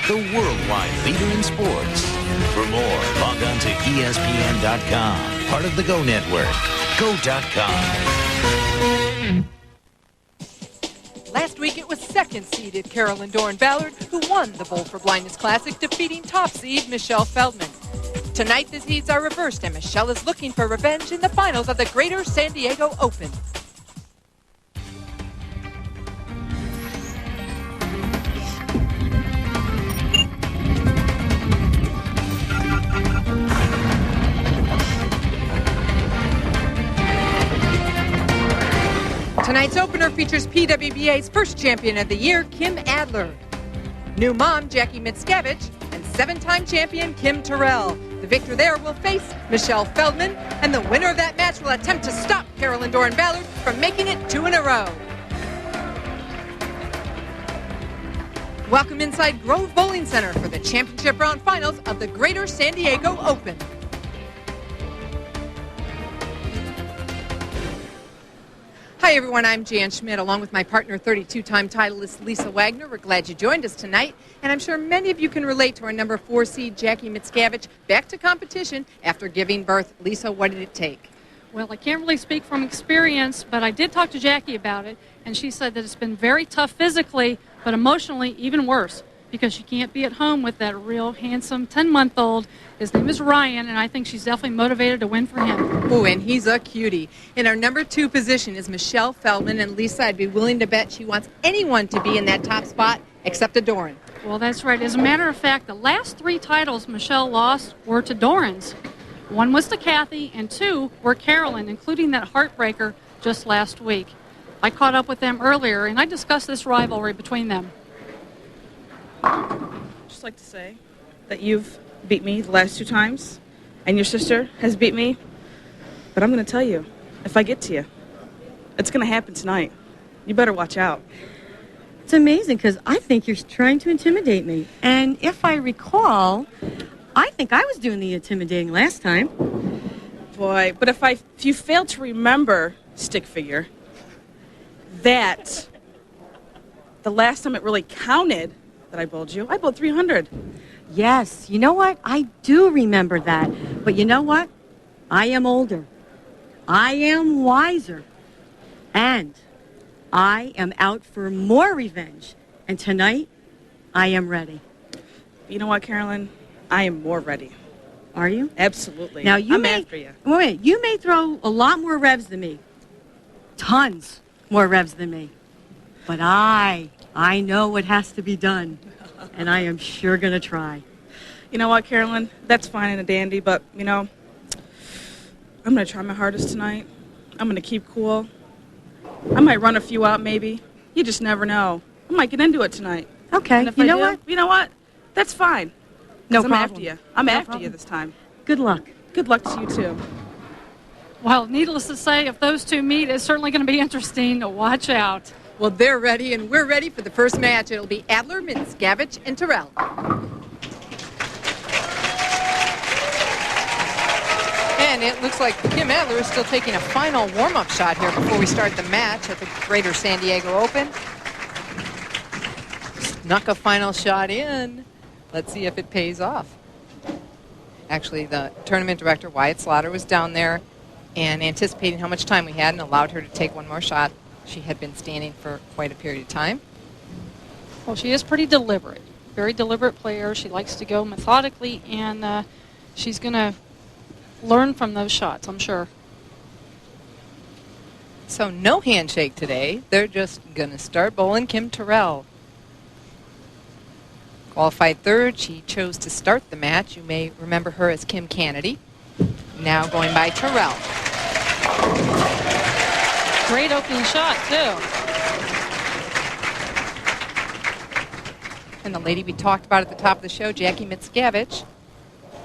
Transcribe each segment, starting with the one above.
the worldwide leader in sports. For more, log on to ESPN.com, part of the Go Network. Go.com. Last week, it was second-seeded Carolyn Dorin-Ballard who won the Bowl for Blindness Classic, defeating top seed Michelle Feldman. Tonight, the seeds are reversed, and Michelle is looking for revenge in the finals of the Greater San Diego Open. Tonight's opener features PWBA's first champion of the year, Kim Adler. New mom, Jackie Mitskavitch, and seven-time champion, Kim Terrell. The victor there will face Michelle Feldman, and the winner of that match will attempt to stop Carolyn Dorin-Ballard from making it 2 in a row. Welcome inside Grove Bowling Center for the championship round finals of the Greater San Diego Open. Hi everyone, I'm Jan Schmidt along with my partner 32-time titleist Lisa Wagner. We're glad you joined us tonight, and I'm sure many of you can relate to our number 4 seed Jackie Mitskavitch back to competition after giving birth. Lisa, what did it take? Well, I can't really speak from experience, but I did talk to Jackie about it, and she said that it's been very tough physically, but emotionally even worse, because she can't be at home with that real handsome 10-month-old. His name is Ryan, and I think she's definitely motivated to win for him. Oh, and he's a cutie. In our number 2 position is Michelle Feldman, and Lisa, I'd be willing to bet she wants anyone to be in that top spot except a Dorin. Well, that's right. As a matter of fact, the last 3 titles Michelle lost were to Dorins. 1 was to Kathy, and 2 were Carolyn, including that heartbreaker just last week. I caught up with them earlier, and I discussed this rivalry between them. Just like to say that you've beat me the last 2 times, and your sister has beat me. But I'm going to tell you, if I get to you, it's going to happen tonight. You better watch out. It's amazing because I think you're trying to intimidate me. And if I recall, I think I was doing the intimidating last time. Boy, but if you fail to remember, stick figure, that the last time it really counted that I bowled you, I bowled 300. Yes, you know what? I do remember that. But you know what? I am older. I am wiser. And I am out for more revenge. And tonight, I am ready. You know what, Carolyn? I am more ready. Are you? Absolutely. Now I'm after you. Wait, you may throw a lot more revs than me. Tons more revs than me. But I know what has to be done. And I am sure going to try. You know what, Carolyn? That's fine and a dandy, but, you know, I'm going to try my hardest tonight. I'm going to keep cool. I might run a few out, maybe. You just never know. I might get into it tonight. Okay. And if you I know do, what? You know what? That's fine. No I'm problem. after you. I'm No after problem. you this time. Good luck. Good luck to you, too. Well, needless to say, if those 2 meet, it's certainly going to be interesting to watch out. Well, they're ready, and we're ready for the first match. It'll be Adler, Mitskavitch, and Terrell. And it looks like Kim Adler is still taking a final warm-up shot here before we start the match at the Greater San Diego Open. Snuck a final shot in. Let's see if it pays off. Actually, the tournament director, Wyatt Slaughter, was down there and anticipating how much time we had and allowed her to take one more shot. She had been standing for quite a period of time. Well, she is pretty deliberate. Very deliberate player. She likes to go methodically, and she's going to learn from those shots, I'm sure. So no handshake today. They're just going to start bowling Kim Terrell. Qualified third, she chose to start the match. You may remember her as Kim Kennedy. Now going by Terrell. Great opening shot, too. And the lady we talked about at the top of the show, Jackie Mitskavitch,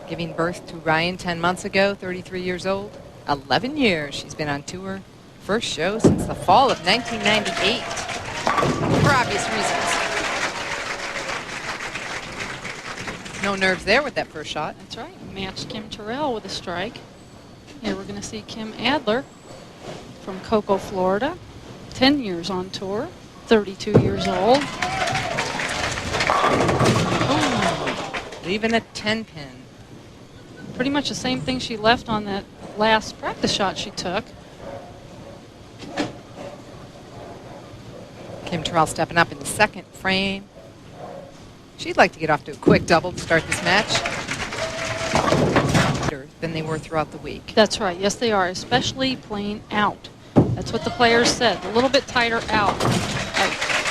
giving birth to Ryan 10 months ago, 33 years old. 11 years she's been on tour. First show since the fall of 1998. For obvious reasons. No nerves there with that first shot. That's right. Matched Kim Terrell with a strike. Here we're going to see Kim Adler from Cocoa, Florida. 10 years on tour. 32 years old. Ooh. leaving a 10-pin. Pretty much the same thing she left on that last practice shot she took. Kim Terrell stepping up in the second frame. She'd like to get off to a quick double to start this match. Than they were throughout the week. That's right. Yes, they are, especially playing out. That's what the players said. A little bit tighter out.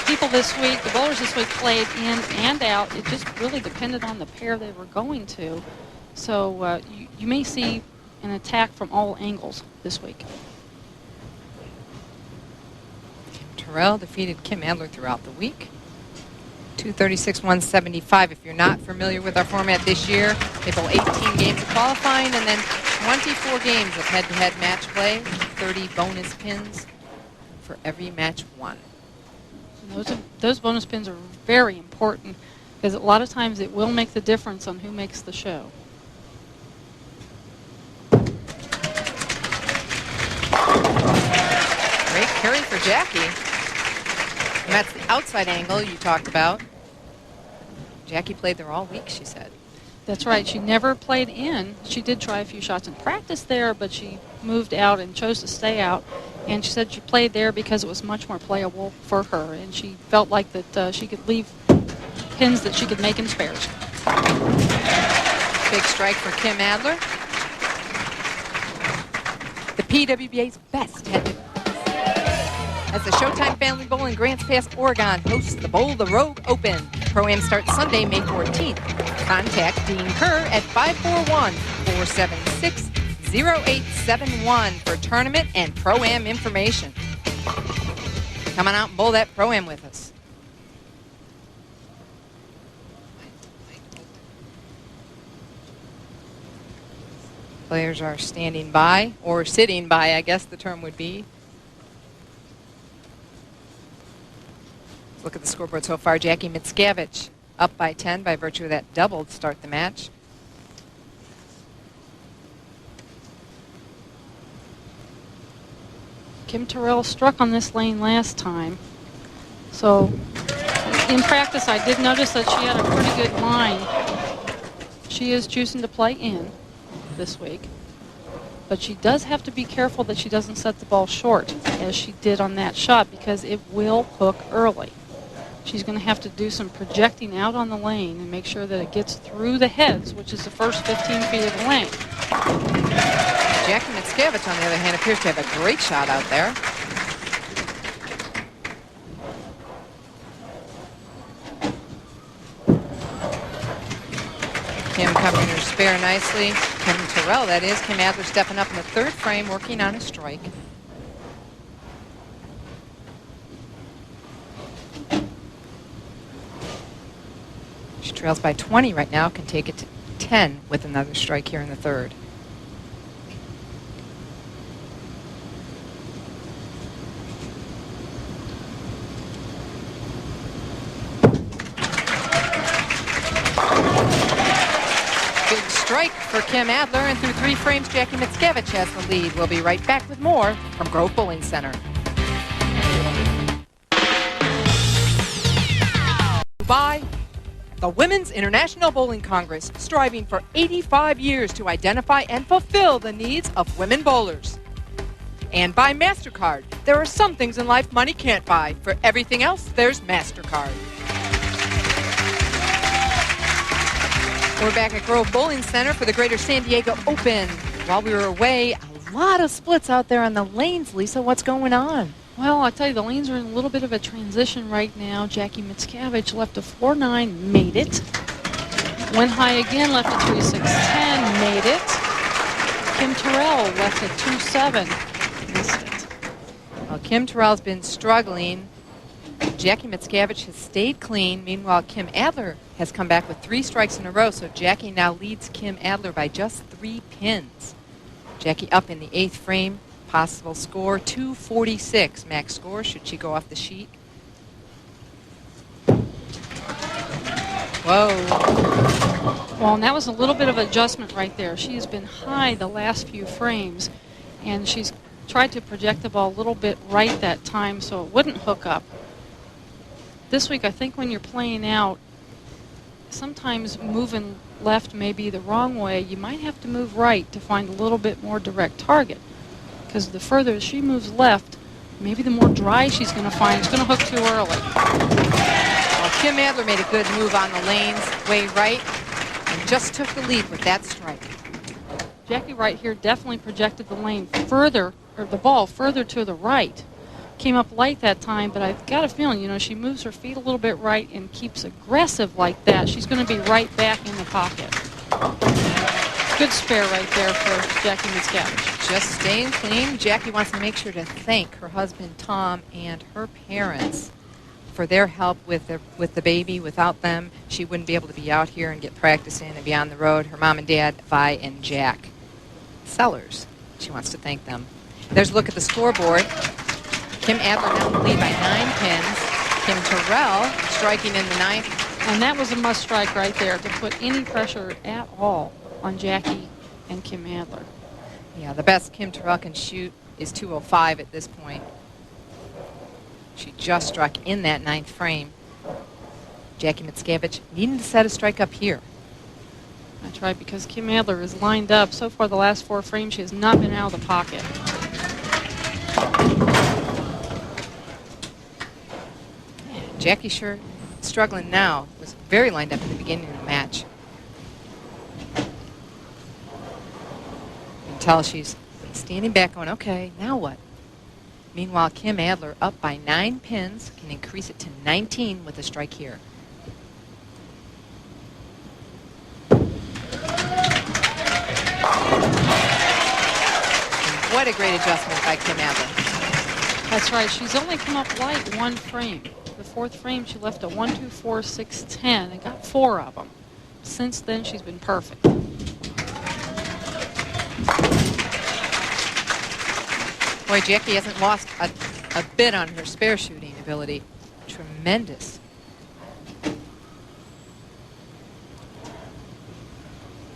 People this week, the bowlers this week played in and out. It just really depended on the pair they were going to. So you may see an attack from all angles this week. Kim Terrell defeated Kim Adler throughout the week. 236-175. If you're not familiar with our format this year, they bowl 18 games of qualifying and then 24 games of head-to-head match play, 30 bonus pins for every match won. Those bonus pins are very important because a lot of times it will make the difference on who makes the show. Great carry for Jackie. And that's the outside angle you talked about. Jackie played there all week, she said. That's right. She never played in. She did try a few shots in practice there, but she moved out and chose to stay out. And she said she played there because it was much more playable for her, and she felt like that she could leave pins that she could make in spares. Big strike for Kim Adler. The PWBA's best head as the Showtime Family Bowl in Grants Pass, Oregon hosts the Bowl the Rogue Open. Pro-Am starts Sunday, May 14th. Contact Dean Kerr at 541-476-0871 for tournament and Pro-Am information. Come on out and bowl that Pro-Am with us. Players are standing by, or sitting by, I guess the term would be. Look at the scoreboard so far. Jackie Mitskavitch up by 10 by virtue of that double to start the match. Kim Terrell struck on this lane last time. So in practice, I did notice that she had a pretty good line. She is choosing to play in this week. But she does have to be careful that she doesn't set the ball short, as she did on that shot, because it will hook early. She's going to have to do some projecting out on the lane and make sure that it gets through the heads, which is the first 15 feet of the lane. Jackie Mitskavitch, on the other hand, appears to have a great shot out there. Kim covering her spare nicely. Kim Terrell, that is. Kim Adler stepping up in the third frame, working on a strike. She trails by 20 right now, can take it to 10 with another strike here in the third. Big strike for Kim Adler, and through 3 frames, Jackie Mitskavitch has the lead. We'll be right back with more from Grove Bowling Center. By the Women's International Bowling Congress, striving for 85 years to identify and fulfill the needs of women bowlers. And by MasterCard. There are some things in life money can't buy. For everything else, there's MasterCard. We're back at Grove Bowling Center for the Greater San Diego Open. While we were away, a lot of splits out there on the lanes. Lisa, what's going on? Well, I'll tell you, the lanes are in a little bit of a transition right now. Jackie Mitskavitch left a 4-9, made it. Went high again, left a 3-6-10, made it. Kim Terrell left a 2-7, missed it. Well, Kim Terrell's been struggling. Jackie Mitskavitch has stayed clean. Meanwhile, Kim Adler has come back with 3 strikes in a row, so Jackie now leads Kim Adler by just 3 pins. Jackie up in the 8th frame. Possible score, 246. Max score, should she go off the sheet. Whoa. Well, and that was a little bit of adjustment right there. She has been high the last few frames, and she's tried to project the ball a little bit right that time so it wouldn't hook up. This week, I think when you're playing out, sometimes moving left may be the wrong way. You might have to move right to find a little bit more direct target. Because the further she moves left, maybe the more dry she's going to find. It's going to hook too early. Well, Kim Adler made a good move on the lanes, way right, and just took the lead with that strike. Jackie right here definitely projected the lane further, or the ball further to the right. Came up light that time, but I've got a feeling, you know, she moves her feet a little bit right and keeps aggressive like that. She's going to be right back in the pocket. Good spare right there for Jackie Mitskavitch. Just staying clean. Jackie wants to make sure to thank her husband Tom and her parents for their help with the baby. Without them, she wouldn't be able to be out here and get practice in and be on the road. Her mom and dad, Vi and Jack Sellers. She wants to thank them. There's a look at the scoreboard. Kim Adler now in the lead by 9 pins. Kim Terrell striking in the 9th. And that was a must strike right there to put any pressure at all on Jackie and Kim Adler. Yeah, the best Kim Terrell can shoot is 205 at this point. She just struck in that 9th frame. Jackie Mitskavitch needing to set a strike up here. That's right, because Kim Adler is lined up. So far, the last 4 frames, she has not been out of the pocket. Jackie sure struggling now. Was very lined up at the beginning of the match. You can tell she's standing back going, okay, now what? Meanwhile, Kim Adler up by 9 pins, can increase it to 19 with a strike here. And what a great adjustment by Kim Adler. That's right. She's only come up light 1 frame. The 4th frame, she left a 1, 2, 4, 6, 10 and got 4 of them. Since then, she's been perfect. Boy, Jackie hasn't lost a bit on her spare shooting ability. Tremendous.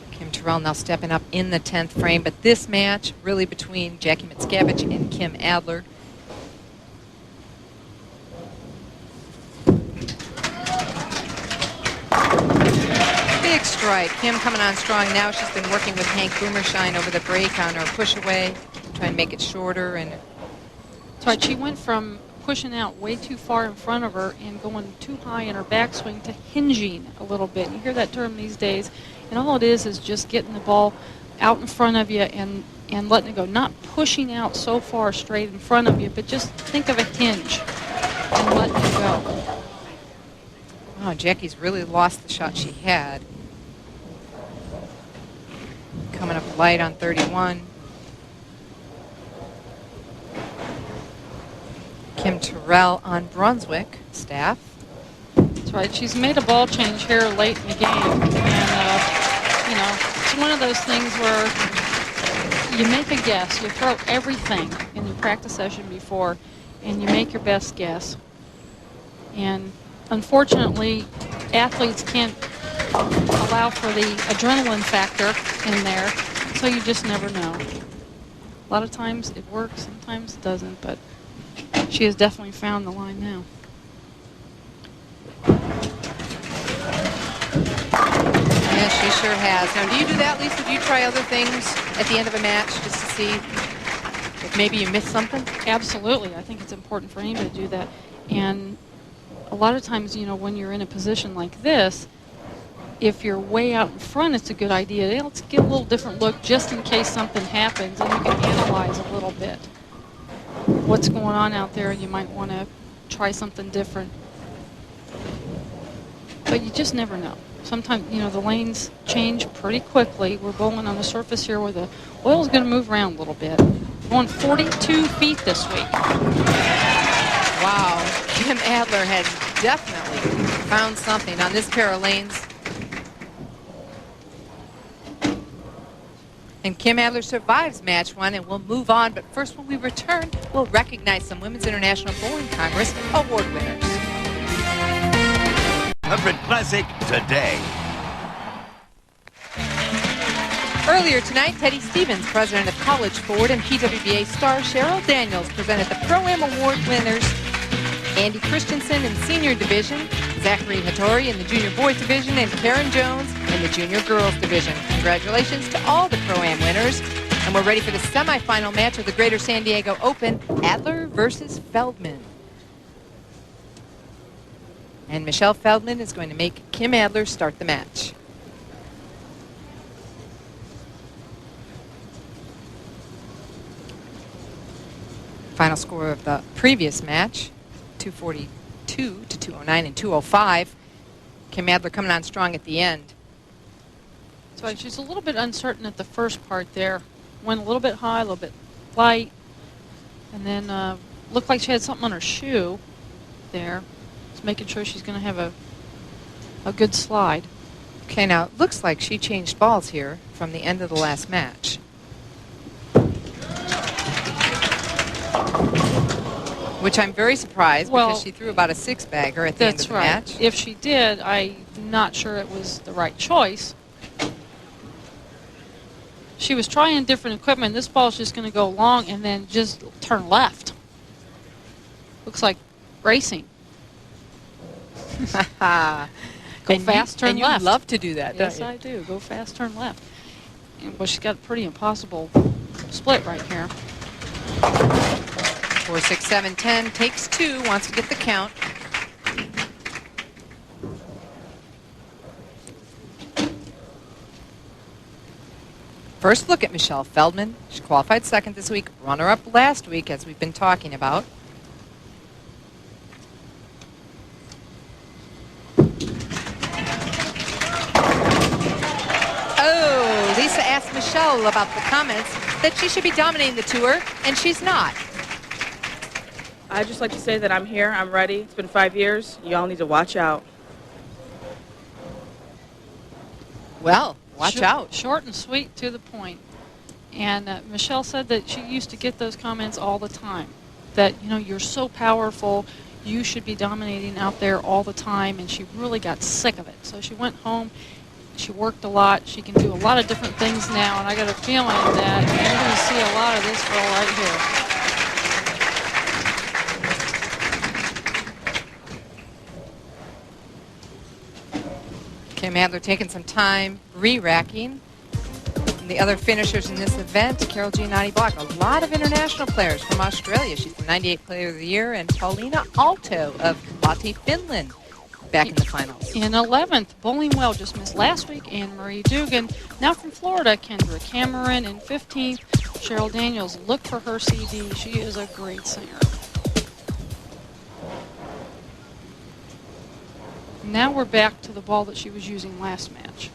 Kim Terrell now stepping up in the 10th frame, but this match really between Jackie Mitskavitch and Kim Adler. Big strike. Kim coming on strong now. She's been working with Hank Boomershine over the break on her push away, trying to make it shorter. And that's right. She went from pushing out way too far in front of her and going too high in her backswing to hinging a little bit. You hear that term these days, and all it is just getting the ball out in front of you and letting it go. Not pushing out so far straight in front of you, but just think of a hinge and letting it go. Oh, Jackie's really lost the shot she had. Coming up light on 31. Kim Terrell on Brunswick staff. That's right. She's made a ball change here late in the game. And, you know, it's one of those things where you make a guess. You throw everything in your practice session before, and you make your best guess. And unfortunately, athletes can't allow for the adrenaline factor in there, so you just never know. A lot of times it works, sometimes it doesn't, but she has definitely found the line now. Yeah, she sure has. Now, do you do that, Lisa? Do you try other things at the end of a match just to see if maybe you missed something? Absolutely. I think it's important for anybody to do that. And a lot of times, you know, when you're in a position like this, if you're way out in front, it's a good idea. Hey, let's get a little different look just in case something happens, and you can analyze a little bit what's going on out there. You might want to try something different. But you just never know. Sometimes, you know, the lanes change pretty quickly. We're bowling on a surface here where the oil's going to move around a little bit. Going 42 feet this week. Wow. Kim Adler has definitely found something on this pair of lanes. And Kim Adler survives match 1, and we'll move on. But first, when we return, we'll recognize some Women's International Bowling Congress award winners. 100 Classic today. Earlier tonight, Teddy Stevens, president of College Forward, and PWBA star Cheryl Daniels presented the Pro-Am award winners Andy Christensen in Senior Division, Zachary Hattori in the junior boys division and Karen Jones in the junior girls division. Congratulations to all the Pro-Am winners. And we're ready for the semifinal match of the Greater San Diego Open, Adler versus Feldman. And Michelle Feldman is going to make Kim Adler start the match. Final score of the previous match, 242 to 209 and 205. Kim Adler coming on strong at the end. So she's a little bit uncertain at the first part there. Went a little bit high, a little bit light, and then looked like she had something on her shoe there. Just making sure she's going to have a good slide. Okay, now it looks like she changed balls here from the end of the last match. Which I'm very surprised because she threw about a six-bagger at the end of the match. If she did, I'm not sure it was the right choice. She was trying different equipment. This ball's just going to go long and then just turn left. Looks like racing. Go fast, turn left. And you love to do that, don't you? Yes, I do. Go fast, turn left. And, well, she's got a pretty impossible split right here. 4, 6, 7, 10, takes two, wants to get the count. First look at Michelle Feldman. She qualified second this week, runner-up last week, as we've been talking about. Oh, Lisa asked Michelle about the comments that she should be dominating the tour, and she's not. I'd just like to say that I'm here, I'm ready. It's been 5 years. You all need to watch out. Well, watch out. Short and sweet, to the point. And Michelle said that she used to get those comments all the time. That, you know, you're so powerful, you should be dominating out there all the time, and she really got sick of it. So she went home, she worked a lot, she can do a lot of different things now, and I got a feeling that you're going to see a lot of this girl right here. Kim Adler taking some time re-racking. The other finishers in this event, Carol Giannotti Block, a lot of international players from Australia. She's the 98th Player of the Year, and Paulina Aalto of Lahti, Finland, back in the finals. In 11th, bowling well, just missed last week, Anne-Marie Dugan. Now from Florida, Kendra Cameron. In 15th, Cheryl Daniels. Look for her CD. She is a great singer. Now we're back to the ball that she was using last match.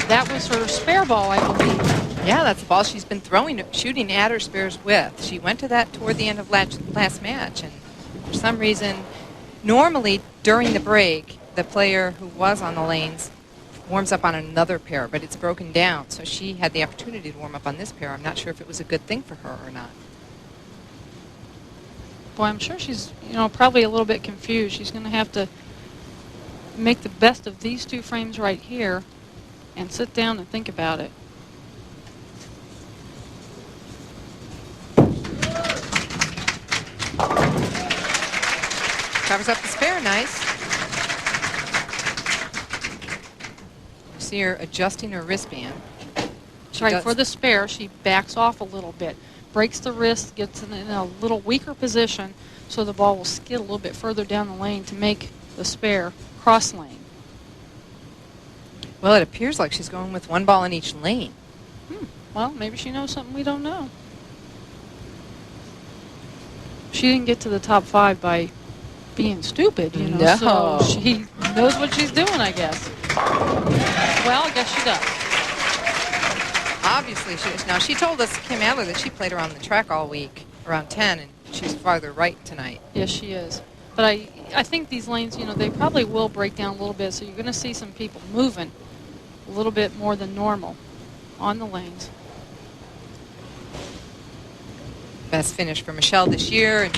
That was her spare ball, I believe. Yeah, that's the ball she's been shooting at her spares with. She went to that toward the end of last match, and for some reason, normally during the break, the player who was on the lanes warms up on another pair, but it's broken down, so she had the opportunity to warm up on this pair. I'm not sure if it was a good thing for her or not. Boy, I'm sure she's, you know, probably a little bit confused. She's going to have to make the best of these two frames right here and sit down and think about it. Covers up the spare, nice. You see her adjusting her wristband. Right, for the spare, she backs off a little bit. Breaks the wrist, gets in a little weaker position, so the ball will skid a little bit further down the lane to make the spare cross lane. Well, it appears like she's going with one ball in each lane. Well, maybe she knows something we don't know. She didn't get to the top 5 by being stupid, you know, No. so she knows what she's doing, I guess. Well, I guess she does. Obviously she is. Now, she told us, Kim Adler, that she played around the track all week, around 10, and she's farther right tonight. Yes, she is. But I think these lanes, you know, they probably will break down a little bit, so you're going to see some people moving a little bit more than normal on the lanes. Best finish for Michelle this year. And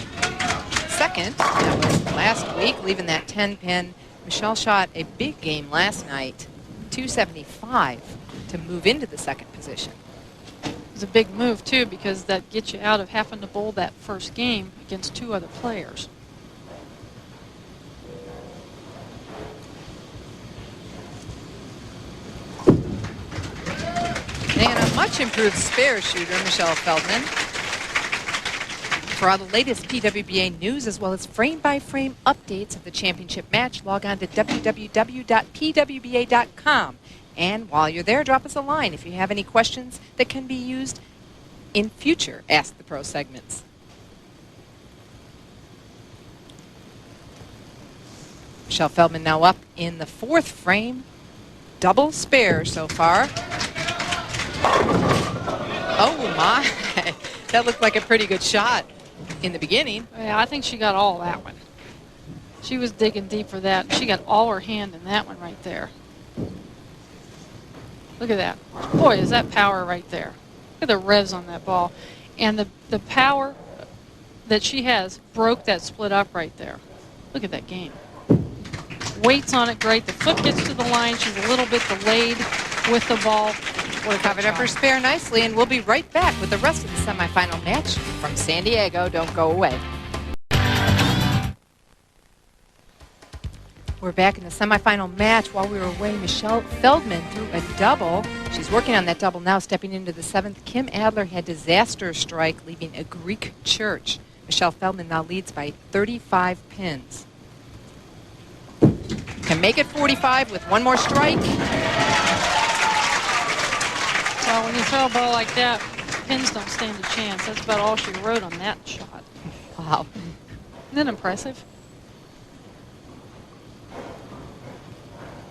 second, that was last week, leaving that 10-pin. Michelle shot a big game last night, 275, to move into the second position. It was a big move, too, because that gets you out of having to bowl that first game against 2 other players. And a much improved spare shooter, Michelle Feldman. For all the latest PWBA news as well as frame-by-frame updates of the championship match, log on to www.pwba.com. And while you're there, drop us a line if you have any questions that can be used in future Ask the Pro segments. Michelle Feldman now up in the 4th frame. Double spare so far. Oh my, that looked like a pretty good shot in the beginning. Yeah, I think she got all that one. She was digging deep for that. She got all her hand in that one right there. Look at that. Boy, is that power right there. Look at the revs on that ball. And the power that she has broke that split up right there. Look at that game. Weights on it great. The foot gets to the line. She's a little bit delayed with the ball. Covered up her spare nicely, and we'll be right back with the rest of the semifinal match from San Diego. Don't go away. We're back in the semifinal match. While we were away, Michelle Feldman threw a double. She's working on that double now, stepping into the 7th. Kim Adler had disaster strike, leaving a Greek church. Michelle Feldman now leads by 35 pins. Can make it 45 with one more strike. Well, when you throw a ball like that, pins don't stand a chance. That's about all she wrote on that shot. Wow. Isn't that impressive?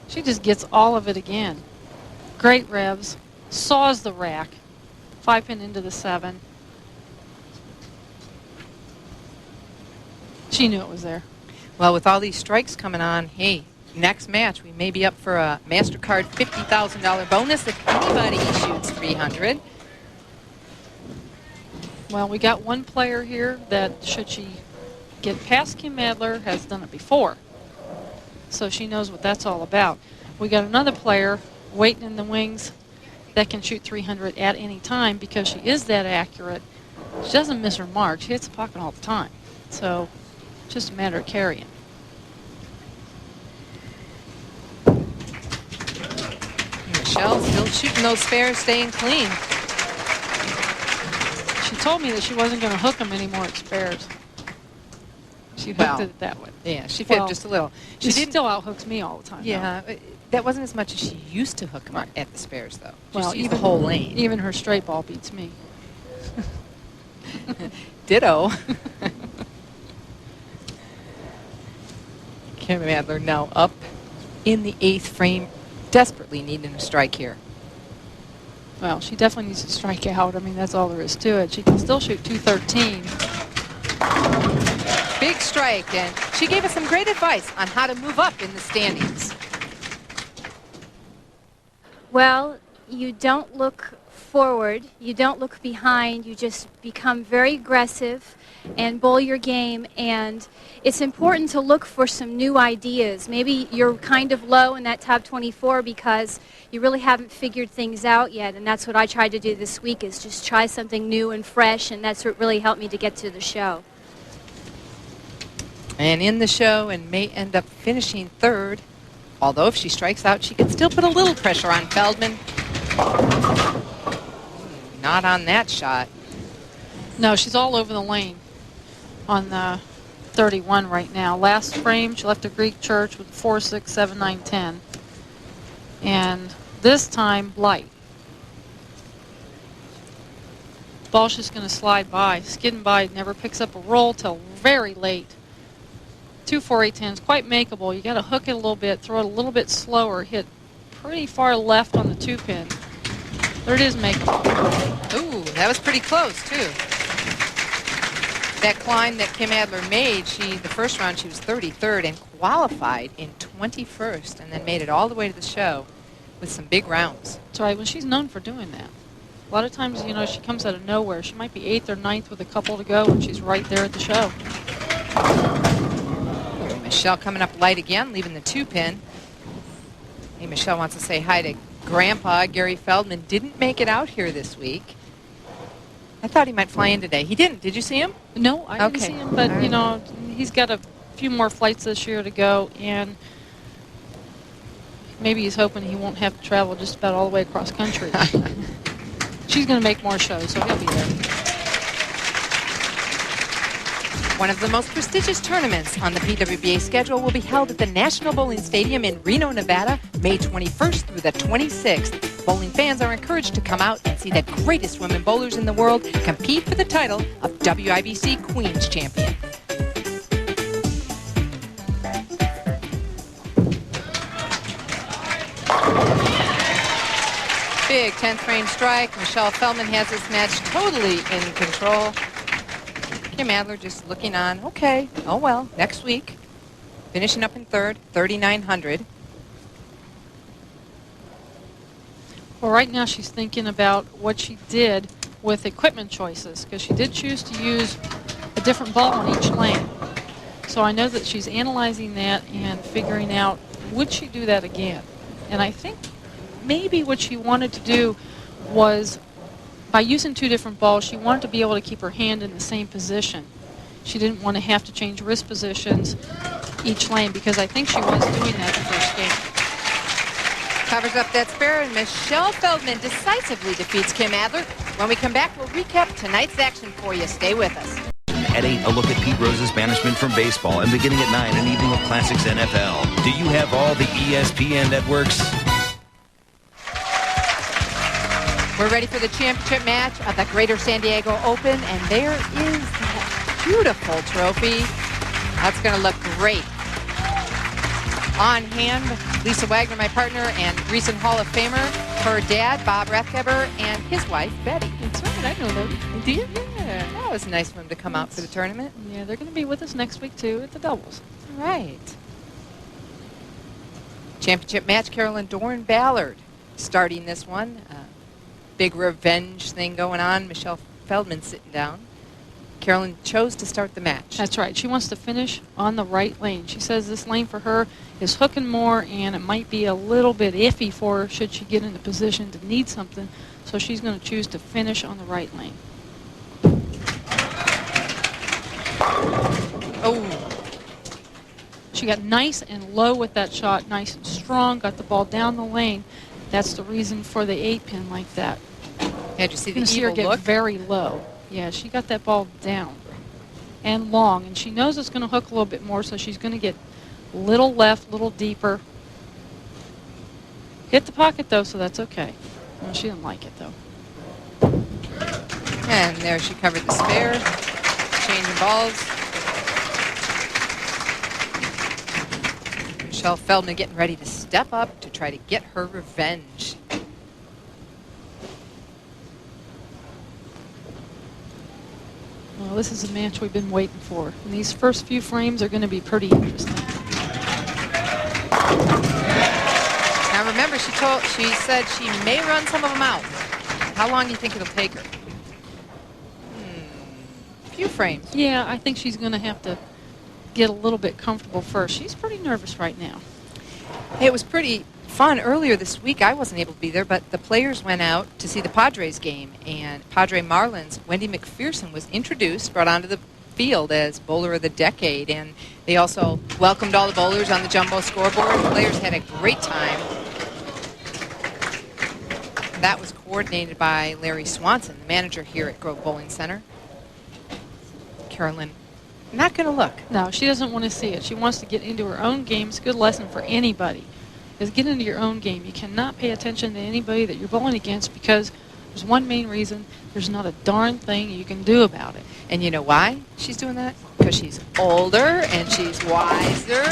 She just gets all of it again. Great revs. Saws the rack. 5-pin into the 7. She knew it was there. Well, with all these strikes coming on, hey, next match we may be up for a MasterCard $50,000 bonus if anybody shoots 300. Well, we got one player here that, should she get past Kim Adler, has done it before. So she knows what that's all about. We got another player waiting in the wings that can shoot 300 at any time because she is that accurate. She doesn't miss her mark. She hits the pocket all the time. So it's just a matter of carrying. Michelle still shooting those spares, staying clean. She told me that she wasn't going to hook them anymore at spares. She hooked it that way. Yeah, she fibbed just a little. She still out-hooks me all the time. Yeah, that wasn't as much as she used to hook them at the spares, though. Well, even the whole lane. Even her straight ball beats me. Ditto. Kim Adler now up in the 8th frame, desperately needing a strike here. Well, she definitely needs to strike out. I mean, that's all there is to it. She can still shoot 213. Big strike, and she gave us some great advice on how to move up in the standings. Well, you don't look forward, you don't look behind, you just become very aggressive and bowl your game, and it's important to look for some new ideas. Maybe you're kind of low in that top 24 because you really haven't figured things out yet, and that's what I tried to do this week, is just try something new and fresh, and that's what really helped me to get to the show. And in the show, and may end up finishing 3rd. Although if she strikes out, she could still put a little pressure on Feldman. Not on that shot. No, she's all over the lane on the 31 right now. Last frame, she left a Greek church with 4, 6, 7, 9, 10. And this time, light. Ball's just going to slide by, skidding by, never picks up a roll till very late. 2, 4, 8, 10 is quite makeable. You got to hook it a little bit, throw it a little bit slower, hit pretty far left on the 2-pin. There it is, makeable. Ooh, that was pretty close too. That climb that Kim Adler made, the first round she was 33rd and qualified in 21st, and then made it all the way to the show with some big rounds. That's right. Well, she's known for doing that. A lot of times, you know, she comes out of nowhere. She might be 8th or 9th with a couple to go, and she's right there at the show. Michelle coming up light again, leaving the 2-pin. Hey, Michelle wants to say hi to Grandpa. Gary Feldman didn't make it out here this week. I thought he might fly in today. He didn't. Did you see him? No, I didn't see him. But, you know, he's got a few more flights this year to go, and maybe he's hoping he won't have to travel just about all the way across country. she's going to make more shows, so he'll be there. One of the most prestigious tournaments on the PWBA schedule will be held at the National Bowling Stadium in Reno, Nevada, May 21st through the 26th. Bowling fans are encouraged to come out and see the greatest women bowlers in the world compete for the title of WIBC Queen's Champion. Big 10th frame strike. Michelle Feldman has this match totally in control. Kim Adler just looking on. Okay, oh well, next week. Finishing up in third, 3,900. Well, right now she's thinking about what she did with equipment choices, because she did choose to use a different ball on each lane. So I know that she's analyzing that and figuring out, would she do that again? And I think maybe what she wanted to do was, by using two different balls, she wanted to be able to keep her hand in the same position. She didn't want to have to change wrist positions each lane, because I think she was doing that the first game. Covers up that spare, and Michelle Feldman decisively defeats Kim Adler. When we come back, we'll recap tonight's action for you. Stay with us. At 8, a look at Pete Rose's banishment from baseball. And beginning at 9, an evening of classics NFL. Do you have all the ESPN networks? We're ready for the championship match of the Greater San Diego Open, and there is that beautiful trophy. That's going to look great. On hand, Lisa Wagner, my partner, and recent Hall of Famer, her dad, Bob Rathgeber, and his wife, Betty. That's right, I know that. Do you? Yeah, that was nice of them to come out for the tournament. Yeah, they're going to be with us next week, too, at the doubles. All right. Championship match, Carolyn Dorin-Ballard starting this one. Big revenge thing going on. Michelle Feldman sitting down. Carolyn chose to start the match. That's right. She wants to finish on the right lane. She says this lane for her is hooking more, and it might be a little bit iffy for her should she get in a position to need something. So she's going to choose to finish on the right lane. Oh. She got nice and low with that shot, nice and strong, got the ball down the lane. That's the reason for the 8-pin like that. Had you see the you can see her evil get look? very low. Yeah, she got that ball down and long, and she knows it's going to hook a little bit more, so she's going to get a little left, a little deeper. Hit the pocket, though, so that's okay. Well, she didn't like it, though. And there she covered the spare. Changing balls. Michelle Feldman getting ready to step up to try to get her revenge. Well, this is a match we've been waiting for. And these first few frames are going to be pretty interesting. Now remember, she said she may run some of them out. How long do you think it'll take her? A few frames. Yeah, I think she's going to have to get a little bit comfortable first. She's pretty nervous right now. Hey, it was pretty fun earlier this week. I wasn't able to be there, but the players went out to see the Padres game, and Padre Marlins Wendy McPherson was introduced, brought onto the field as Bowler of the Decade, and they also welcomed all the bowlers on the jumbo scoreboard. The players had a great time. That was coordinated by Larry Swanson, the manager here at Grove Bowling Center. Carolyn, not going to look. No, she doesn't want to see it. She wants to get into her own game. It's a good lesson for anybody. Is get into your own game. You cannot pay attention to anybody that you're bowling against, because there's one main reason: there's not a darn thing you can do about it. And you know why she's doing that? Because she's older and she's wiser.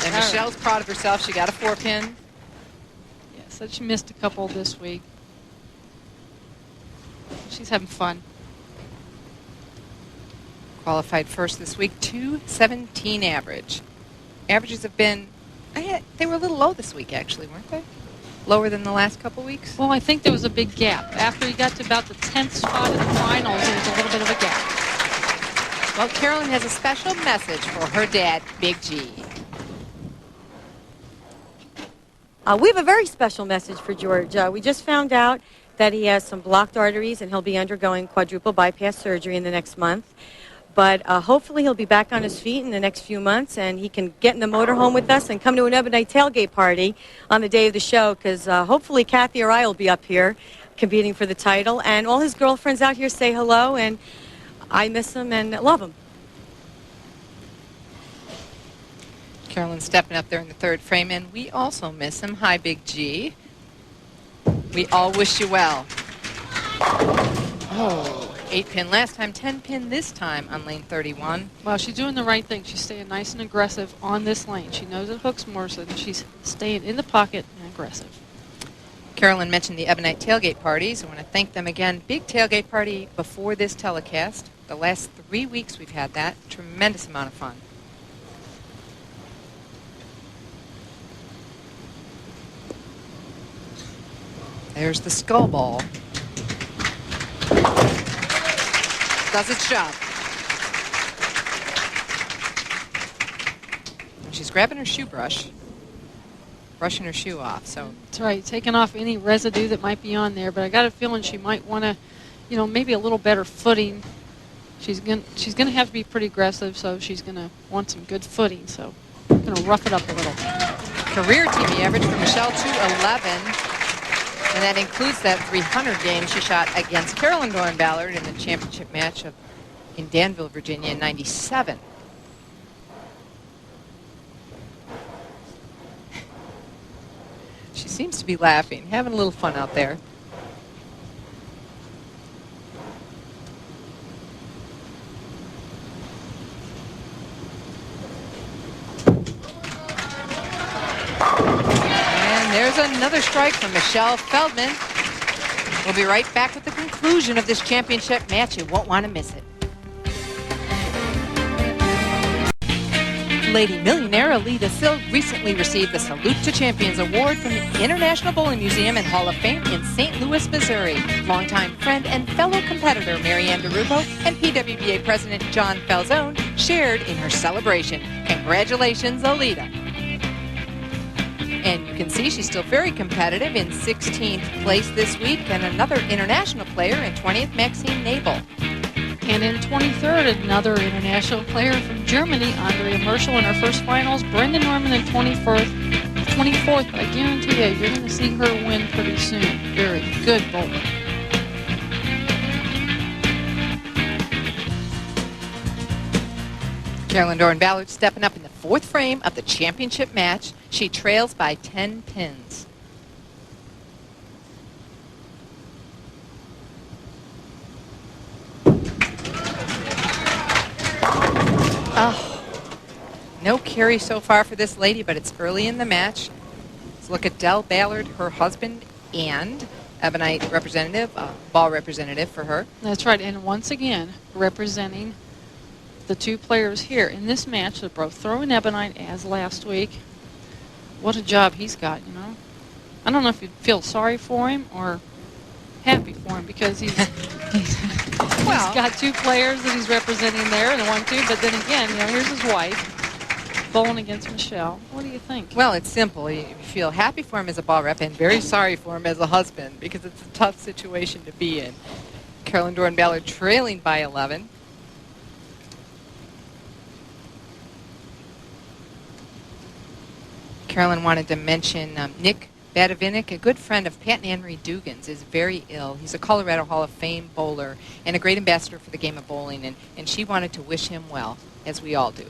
And Michelle's proud of herself. She got a 4-pin. Yeah, so she missed a couple this week. She's having fun. Qualified first this week, 217 average. Averages have been, they were a little low this week, actually, weren't they? Lower than the last couple weeks? Well, I think there was a big gap. After he got to about the 10th spot in the finals, there was a little bit of a gap. Well, Carolyn has a special message for her dad, Big G. We have a very special message for George. We just found out that he has some blocked arteries, and he'll be undergoing quadruple bypass surgery in the next month. But hopefully he'll be back on his feet in the next few months, and he can get in the motorhome with us and come to an Ebonite tailgate party on the day of the show, because hopefully Kathy or I will be up here competing for the title. And all his girlfriends out here say hello, and I miss him and love him. Carolyn stepping up there in the third frame, and we also miss him. Hi, Big G. We all wish you well. Oh, 8-pin last time, 10-pin this time on lane 31. Well, she's doing the right thing. She's staying nice and aggressive on this lane. She knows it hooks more, so she's staying in the pocket and aggressive. Carolyn mentioned the Ebonite tailgate parties. I want to thank them again. Big tailgate party before this telecast. The last 3 weeks we've had that. Tremendous amount of fun. There's the skull ball. Does its job. And she's grabbing her shoe brush, brushing her shoe off. So That's right, taking off any residue that might be on there. But I got a feeling she might want to, you know, maybe a little better footing. She's gonna have to be pretty aggressive, so she's gonna want some good footing. So I'm gonna rough it up a little. career TV average for Michelle, 211. And that includes that 300 game she shot against Carolyn Dorin-Ballard in the championship match in Danville, Virginia in '97. She seems to be laughing, having a little fun out there. There's another strike from Michelle Feldman. We'll be right back with the conclusion of this championship match. You won't want to miss it. Lady millionaire Alida Silk recently received the Salute to Champions Award from the International Bowling Museum and Hall of Fame in St. Louis, Missouri. Longtime friend and fellow competitor Marianne DeRupo and PWBA President John Falzone shared in her celebration. Congratulations, Alida. And you can see she's still very competitive in 16th place this week, and another international player in 20th, Maxine Nabel. And in 23rd, another international player from Germany, Andrea Merschel, in her first finals. Brenda Norman in 24th. I guarantee you, you're going to see her win pretty soon. Very good bowler. Carolyn Dorin-Ballard stepping up in the fourth frame of the championship match. She trails by 10 pins. Oh, no carry so far for this lady, but it's early in the match. Let's look at Del Ballard, her husband, and Ebonite representative, ball representative for her. That's right, and once again, representing the two players here in this match. They're both throwing Ebonite as last week. What a job he's got, you know. I don't know if you feel sorry for him or happy for him, because he's got two players that he's representing there in the 1-2, but then again, you know, here's his wife bowling against Michelle. What do you think? Well, it's simple. You feel happy for him as a ball rep and very sorry for him as a husband, because it's a tough situation to be in. Carolyn Dorin-Ballard trailing by 11. Carolyn wanted to mention Nick Badavinick, a good friend of Pat and Anne-Marie Dugan's, is very ill. He's a Colorado Hall of Fame bowler and a great ambassador for the game of bowling, and she wanted to wish him well, as we all do.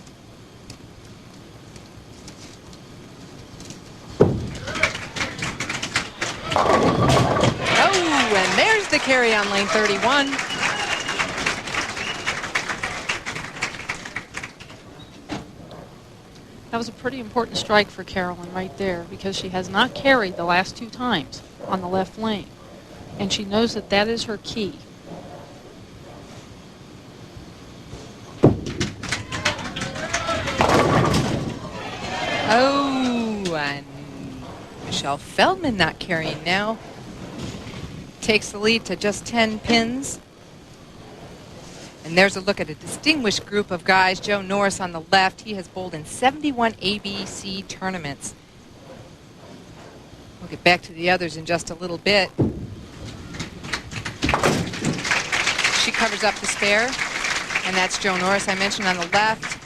Oh, and there's the carry on lane 31. That was a pretty important strike for Carolyn right there, because she has not carried the last two times on the left lane. And she knows that that is her key. Oh, and Michelle Feldman not carrying now. Takes the lead to just 10 pins. And there's a look at a distinguished group of guys. Joe Norris on the left. He has bowled in 71 ABC tournaments. We'll get back to the others in just a little bit. She covers up the spare. And that's Joe Norris I mentioned on the left.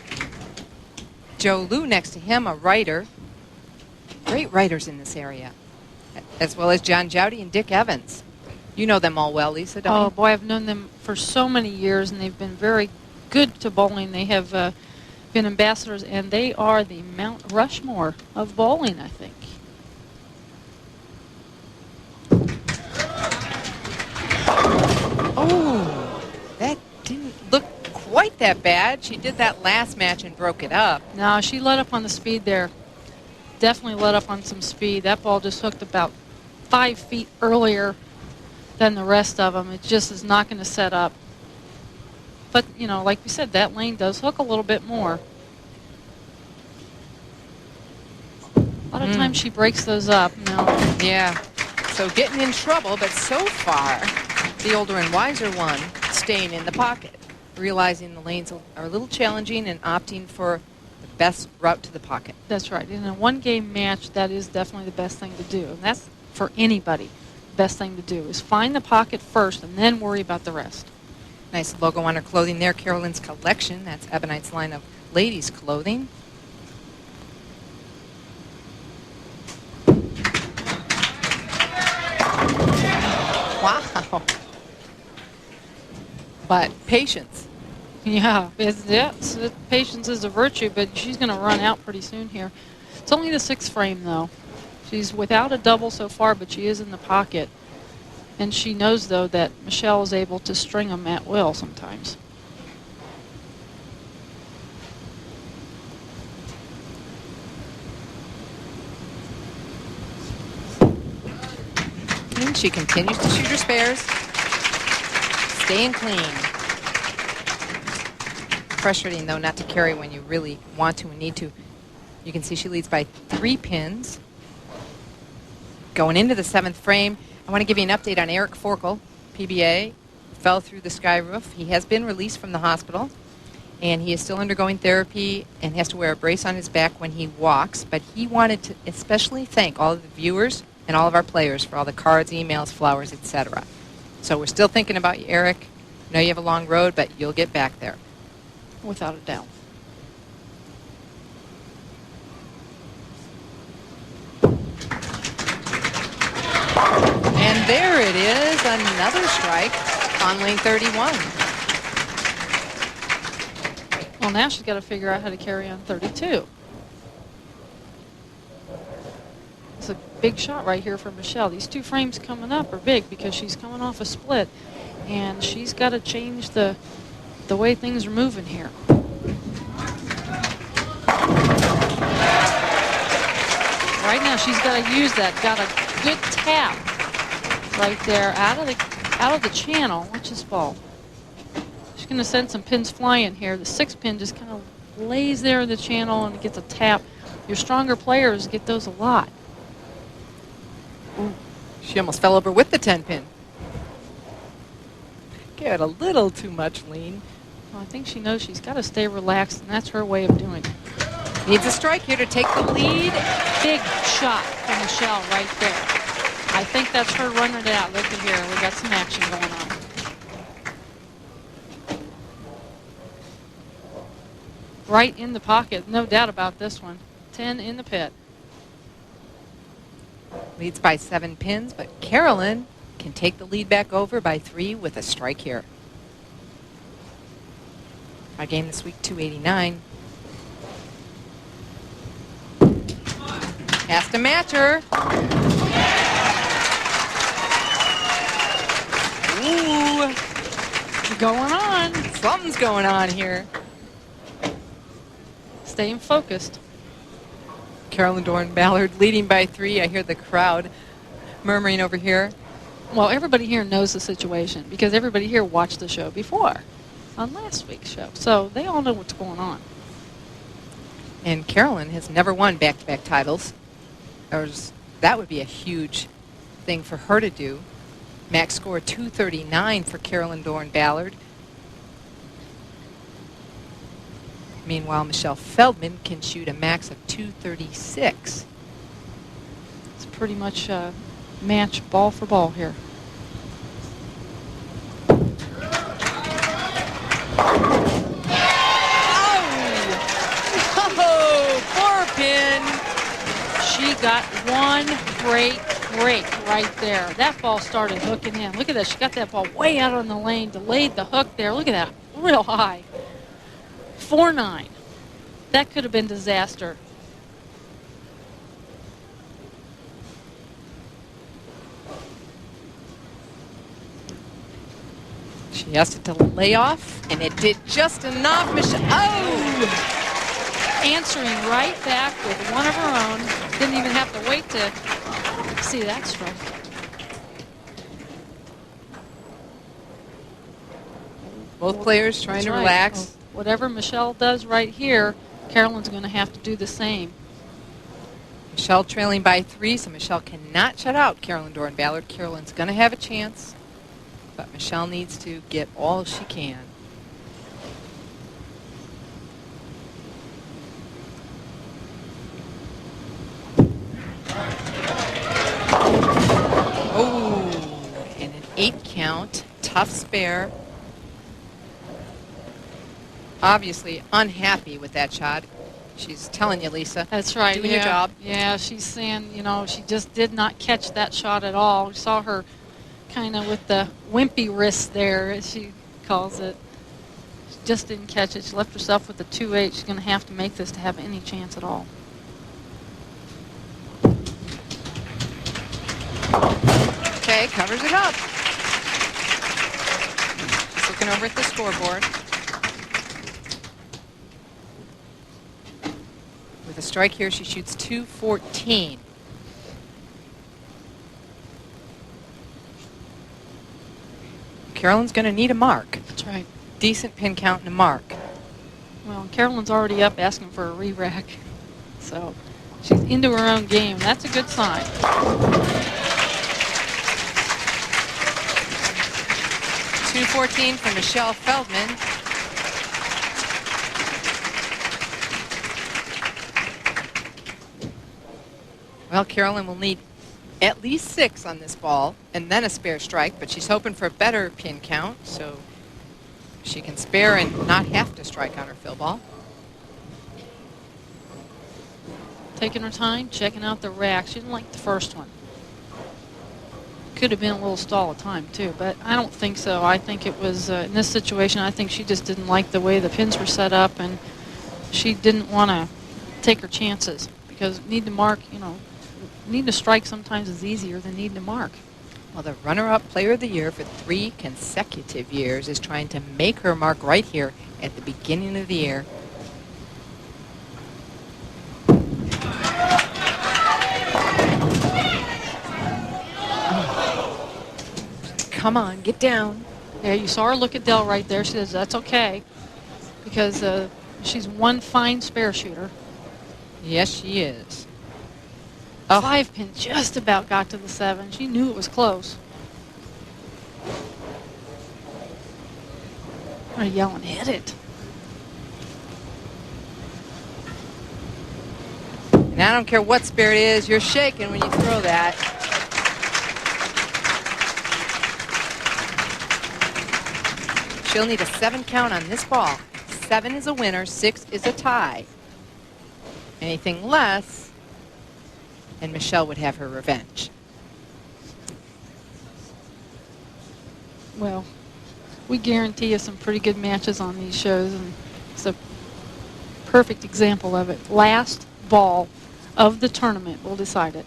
Joe Liu next to him, a writer. Great writers in this area, as well as John Jowdy and Dick Evans. You know them all well, Lisa, don't you? Oh, boy, I've known them for so many years, and they've been very good to bowling. They have been ambassadors, and they are the Mount Rushmore of bowling, I think. Oh, that didn't look quite that bad. She did that last match and broke it up. No, she let up on the speed there. Definitely let up on some speed. That ball just hooked about 5 feet earlier than the rest of them. It just is not going to set up. But, you know, like we said, that lane does hook a little bit more. A lot of times she breaks those up. No. Yeah. So getting in trouble, but so far, the older and wiser one staying in the pocket, realizing the lanes are a little challenging and opting for the best route to the pocket. That's right. In a one-game match, that is definitely the best thing to do. And that's for anybody. The best thing to do is find the pocket first and then worry about the rest. Nice logo on her clothing there, Carolyn's Collection. That's Ebonite's line of ladies' clothing. Wow. But patience. Yeah, patience is a virtue, but she's going to run out pretty soon here. It's only the 6th frame, though. She's without a double so far, but she is in the pocket. And she knows, though, that Michelle is able to string them at will sometimes. And she continues to shoot her spares. Staying clean. Frustrating, though, not to carry when you really want to and need to. You can see she leads by 3 pins. Going into the 7th frame, I want to give you an update on Eric Forkel, PBA, fell through the sky roof. He has been released from the hospital, and he is still undergoing therapy and has to wear a brace on his back when he walks. But he wanted to especially thank all of the viewers and all of our players for all the cards, emails, flowers, etc. So we're still thinking about you, Eric. I know you have a long road, but you'll get back there. Without a doubt. And there it is, another strike on lane 31. Well, now she's got to figure out how to carry on 32. It's a big shot right here for Michelle. These 2 frames coming up are big because she's coming off a split, and she's got to change the way things are moving here. Right now, she's got to use that. Got a good tap right there out of the channel. Watch this ball. She's going to send some pins flying here. The 6th pin just kind of lays there in the channel and gets a tap. Your stronger players get those a lot. Ooh, she almost fell over with the 10 pin. Get a little too much lean. Well, I think she knows she's got to stay relaxed, and that's her way of doing it. Needs a strike here to take the lead. Big shot from Michelle right there. I think that's her running it out. Look at here. We got some action going on. Right in the pocket. No doubt about this one. 10 in the pit. Leads by 7 pins, but Carolyn can take the lead back over by 3 with a strike here. Our game this week, 289. Has to match her. Ooh. Going on. Something's going on here. Staying focused. Carolyn Dorin-Ballard leading by 3. I hear the crowd murmuring over here. Well, everybody here knows the situation because everybody here watched the show before on last week's show. So they all know what's going on. And Carolyn has never won back-to-back titles. That would be a huge thing for her to do. Max score 239 for Carolyn Dorin-Ballard. Meanwhile, Michelle Feldman can shoot a max of 236. It's pretty much a match ball for ball here. She got one great break right there. That ball started hooking in. Look at that. She got that ball way out on the lane, delayed the hook there. Look at that. Real high. 4-9. That could have been disaster. She has to lay off, and it did just enough. Michelle, Answering right back with one of her own. Didn't even have to wait to see that strike. Both players trying to relax. Well, whatever Michelle does right here, Carolyn's going to have to do the same. Michelle trailing by 3, so Michelle cannot shut out Carolyn Dorin-Ballard. Carolyn's going to have a chance, but Michelle needs to get all she can. Oh, and an 8 count, tough spare. Obviously unhappy with that shot. She's telling you, Lisa. That's right. Doing your job. Yeah, she's saying, you know, she just did not catch that shot at all. We saw her kind of with the wimpy wrist there, as she calls it. She just didn't catch it. She left herself with the 2-8. She's going to have to make this to have any chance at all. Okay, covers it up. Just looking over at the scoreboard. With a strike here, she shoots .214. Carolyn's going to need a mark. That's right. Decent pin count and a mark. Well, Carolyn's already up asking for a re-rack. So she's into her own game. That's a good sign. .214 for Michelle Feldman. Well, Carolyn will need at least 6 on this ball and then a spare strike, but she's hoping for a better pin count so she can spare and not have to strike on her fill ball. Taking her time, checking out the rack. She didn't like the first one. Could have been a little stall of time too, but I don't think so. I think it was, in this situation, I think she just didn't like the way the pins were set up, and she didn't want to take her chances because need to mark, you know, need to strike sometimes is easier than need to mark. Well, the runner-up player of the year for 3 consecutive years is trying to make her mark right here at the beginning of the year. Come on, get down. Yeah, you saw her look at Dell right there. She says that's okay because she's one fine spare shooter. Yes, she is. 5-pin just about got to the 7. She knew it was close. I'm yelling, hit it. And I don't care what spare it is, you're shaking when you throw that. She'll need a 7 count on this ball. 7 is a winner, 6 is a tie. Anything less, and Michelle would have her revenge. Well, we guarantee you some pretty good matches on these shows, and it's a perfect example of it. Last ball of the tournament will decide it.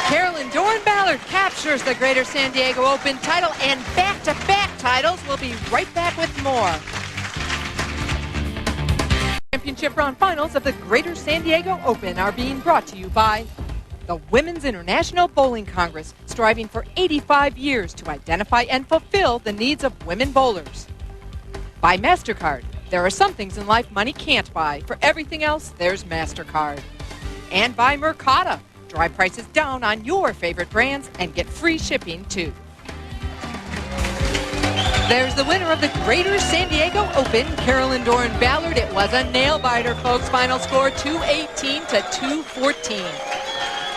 Carolyn Dorin-Ballard captures the Greater San Diego Open title and back-to-back titles. We'll be right back with more. Championship round finals of the Greater San Diego Open are being brought to you by the Women's International Bowling Congress, striving for 85 years to identify and fulfill the needs of women bowlers. By MasterCard. There are some things in life money can't buy. For everything else, there's MasterCard. And by Mercata. Drive prices down on your favorite brands and get free shipping, too. There's the winner of the Greater San Diego Open, Carolyn Dorin-Ballard. It was a nail-biter, folks. Final score 218 to 214.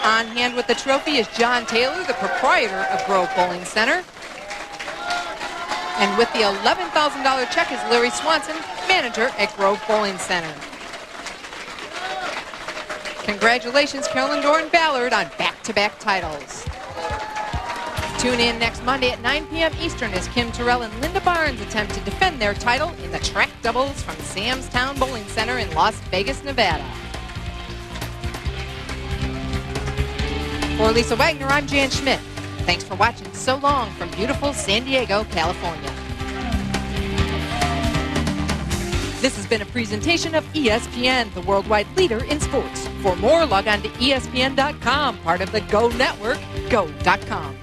On hand with the trophy is John Taylor, the proprietor of Grove Bowling Center. And with the $11,000 check is Larry Swanson, manager at Grove Bowling Center. Congratulations, Carolyn Dorin-Ballard, on back-to-back titles. Tune in next Monday at 9 p.m. Eastern as Kim Terrell and Linda Barnes attempt to defend their title in the track doubles from Sam's Town Bowling Center in Las Vegas, Nevada. For Lisa Wagner, I'm Jan Schmidt. Thanks for watching so long from beautiful San Diego, California. This has been a presentation of ESPN, the worldwide leader in sports. For more, log on to ESPN.com, part of the Go Network, go.com.